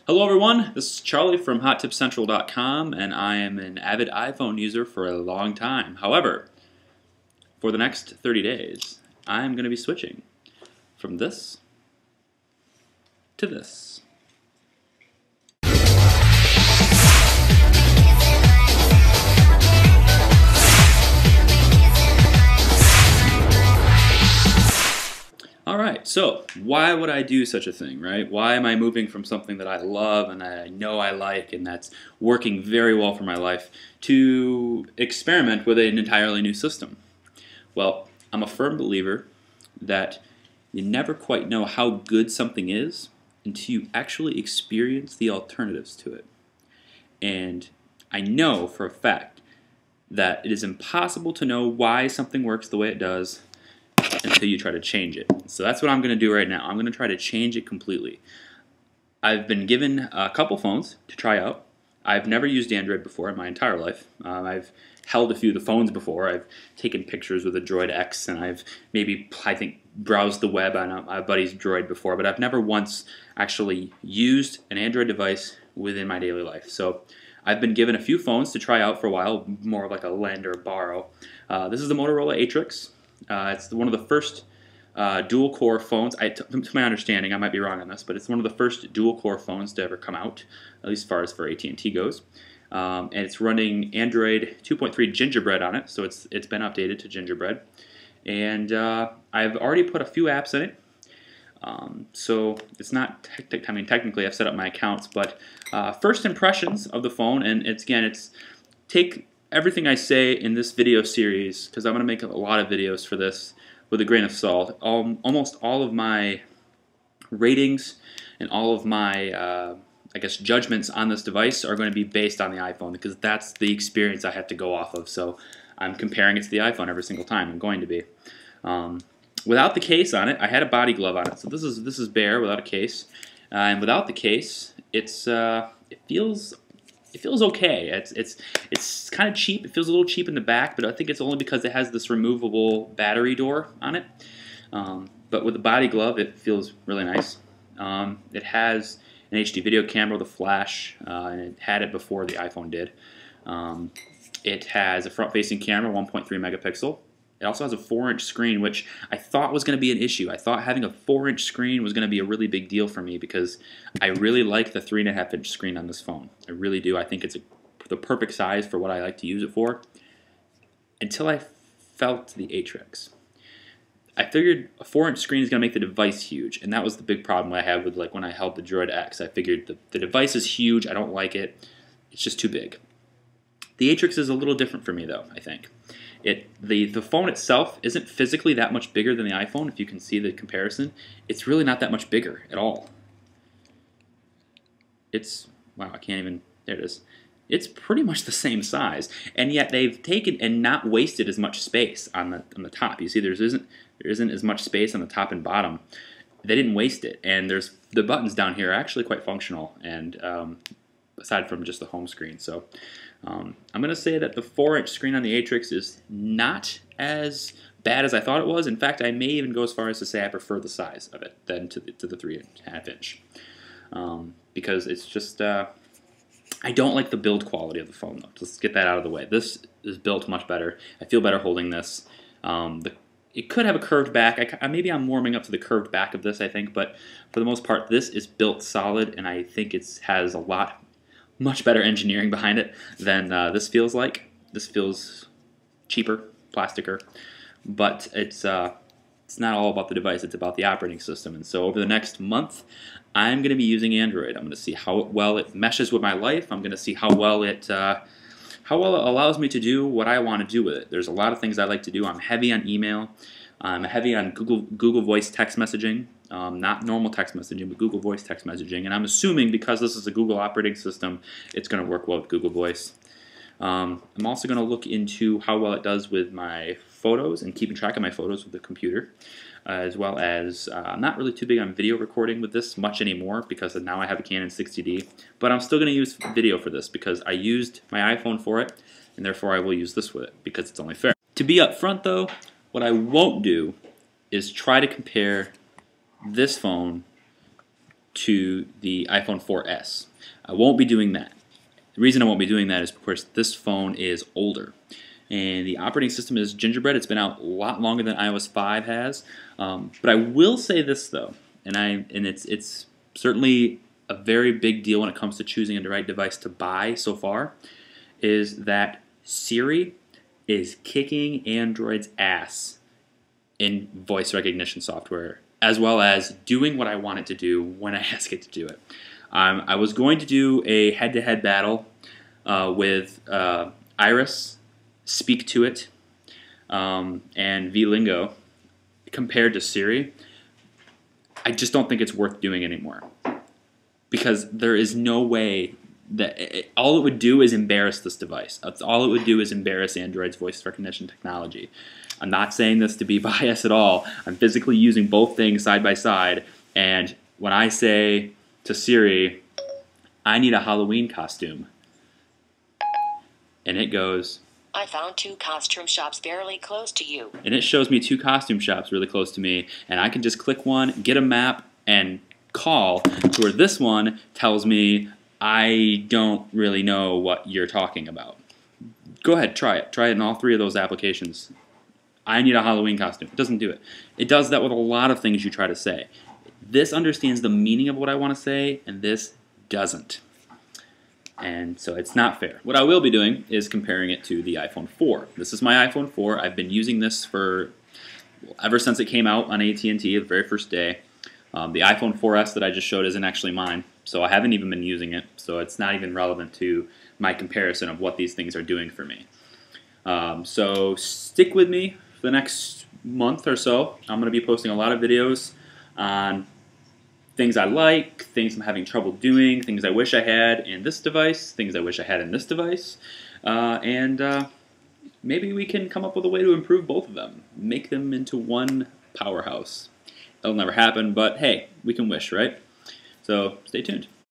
Hello everyone, this is Charlie from HotTipCentral.com, and I am an avid iPhone user for a long time. However, for the next 30 days, I'm going to be switching from this to this. Alright, so why would I do such a thing, right? Why am I moving from something that I love and I know I like and that's working very well for my life to experiment with an entirely new system? Well, I'm a firm believer that you never quite know how good something is until you actually experience the alternatives to it. And I know for a fact that it is impossible to know why something works the way it does until you try to change it. So that's what I'm going to do right now. I'm going to try to change it completely. I've been given a couple phones to try out. I've never used Android before in my entire life. I've held a few of the phones before. I've taken pictures with a Droid X, and I've maybe, I think, browsed the web on my buddy's Droid before, but I've never once actually used an Android device within my daily life. So I've been given a few phones to try out for a while, more like a lend or borrow. This is the Motorola Atrix. It's one of the first dual-core phones. To my understanding, I might be wrong on this, but it's one of the first dual-core phones to ever come out, at least as far as for AT&T goes. And it's running Android 2.3 Gingerbread on it, so it's been updated to Gingerbread. And I've already put a few apps in it, so it's not. I mean, technically, I've set up my accounts, but first impressions of the phone, and it's take everything I say in this video series, because I'm going to make a lot of videos for this, with a grain of salt. Almost all of my ratings and all of my, I guess, judgments on this device are going to be based on the iPhone, because that's the experience I have to go off of. So I'm comparing it to the iPhone every single time. I'm going to be. Without the case on it, I had a body glove on it. So this is bare without a case, and without the case, it feels okay. It's kind of cheap. It feels a little cheap in the back, but I think it's only because it has this removable battery door on it. But with the body glove, it feels really nice. It has an HD video camera with a flash, and it had it before the iPhone did. It has a front-facing camera, 1.3 megapixel. It also has a 4-inch screen, which I thought was going to be an issue. I thought having a 4-inch screen was going to be a really big deal for me, because I really like the 3.5-inch screen on this phone. I really do. I think it's the perfect size for what I like to use it for. Until I felt the Atrix. I figured a 4-inch screen is going to make the device huge, and that was the big problem I had with when I held the Droid X. I figured the device is huge. I don't like it. It's just too big. The Atrix is a little different for me, though, I think. The phone itself isn't physically that much bigger than the iPhone, if you can see the comparison. It's really not that much bigger at all. Wow, I can't even, there it is. It's pretty much the same size, and yet they've taken and not wasted as much space on the top. You see there isn't as much space on the top and bottom. They didn't waste it, and the buttons down here are actually quite functional, and aside from just the home screen. So I'm going to say that the 4-inch screen on the Atrix is not as bad as I thought it was. In fact, I may even go as far as to say I prefer the size of it than to the 3.5-inch. Because it's just, I don't like the build quality of the phone, though. Let's get that out of the way. This is built much better. I feel better holding this. It could have a curved back. Maybe I'm warming up to the curved back of this, I think, but for the most part, this is built solid, and I think it has much better engineering behind it than this feels like. This feels cheaper, plasticier, but it's not all about the device. It's about the operating system. And so over the next month, I'm going to be using Android. I'm going to see how well it meshes with my life. I'm going to see how well it allows me to do what I want to do with it. There's a lot of things I like to do. I'm heavy on email. I'm heavy on Google Voice text messaging. Not normal text messaging, but Google Voice text messaging. And I'm assuming because this is a Google operating system, it's going to work well with Google Voice. I'm also going to look into how well it does with my photos and keeping track of my photos with the computer, as well as I'm not really too big on video recording with this much anymore, because now I have a Canon 60D. But I'm still going to use video for this because I used my iPhone for it, and therefore I will use this with it because it's only fair. To be upfront, though, what I won't do is try to compare this phone to the iPhone 4S. I won't be doing that. The reason I won't be doing that is because this phone is older. And the operating system is Gingerbread. It's been out a lot longer than iOS 5 has. But I will say this though, and it's certainly a very big deal when it comes to choosing the right device to buy so far, is that Siri is kicking Android's ass in voice recognition software, as well as doing what I want it to do when I ask it to do it. I was going to do a head-to-head battle with Iris, Speak to It, and VLingo compared to Siri. I just don't think it's worth doing anymore, because there is no way that all it would do is embarrass this device. That's all it would do is embarrass Android's voice recognition technology. I'm not saying this to be biased at all. I'm physically using both things side by side, and when I say to Siri, I need a Halloween costume, and it goes, I found 2 costume shops fairly close to you. And it shows me 2 costume shops really close to me, and I can just click one, get a map, and call, to where this one tells me I don't really know what you're talking about. Go ahead, try it. Try it in all 3 of those applications. I need a Halloween costume. It doesn't do it. It does that with a lot of things you try to say. This understands the meaning of what I want to say, and this doesn't. And so it's not fair. What I will be doing is comparing it to the iPhone 4. This is my iPhone 4. I've been using this for ever since it came out on AT&T the very first day. The iPhone 4S that I just showed isn't actually mine, so I haven't even been using it, so it's not even relevant to my comparison of what these things are doing for me. So stick with me for the next month or so. I'm going to be posting a lot of videos on things I like, things I'm having trouble doing, things I wish I had in this device, things I wish I had in this device, and maybe we can come up with a way to improve both of them, make them into one powerhouse. That'll never happen, but hey, we can wish, right? So stay tuned.